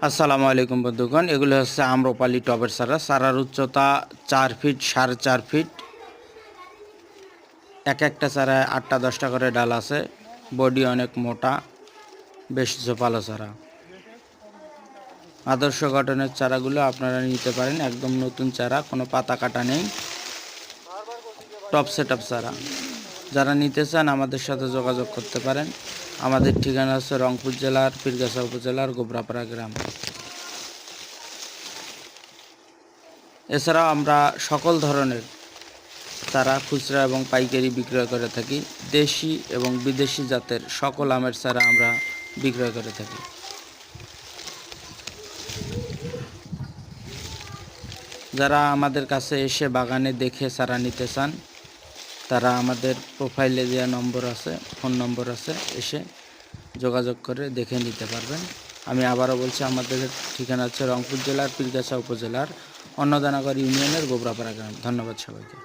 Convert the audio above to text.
আসসালামু আলাইকুম বন্ধুগণ, এগুলো হচ্ছে আম্রপালি টবের চারা। চারার উচ্চতা 4 ফিট, 4.5 ফিট। এক একটা চারায় 8টা-10টা করে ডাল আছে। বডি অনেক মোটা, বেশ ঝোপালো চারা। আদর্শ গঠনের চারাগুলো আপনারা নিতে পারেন, একদম নতুন চারা, কোনো পাতা কাটা নেই, টপ সেট আপ চারা। যারা নিতে চান আমাদের সাথে যোগাযোগ করতে পারেন। আমাদের ঠিকানা হচ্ছে রংপুর জেলার পীরগাছা উপজেলার গোবরাপাড়া গ্রাম। এছাড়াও আমরা সকল ধরনের চারা খুচরা এবং পাইকারি বিক্রয় করে থাকি। দেশি এবং বিদেশি জাতের সকল আমের চারা আমরা বিক্রয় করে থাকি। যারা আমাদের কাছে এসে বাগানে দেখে চারা নিতে চান, তারা আমাদের প্রোফাইলে দেওয়া নম্বর আছে, ফোন নম্বর আছে, এসে যোগাযোগ করে দেখে নিতে পারবেন। আমি আবারও বলছি, আমাদের ঠিকানা হচ্ছে রংপুর জেলার পীরগাছা উপজেলার অন্নদানগর ইউনিয়নের গোবরাপাড়া গ্রাম। ধন্যবাদ সবাইকে।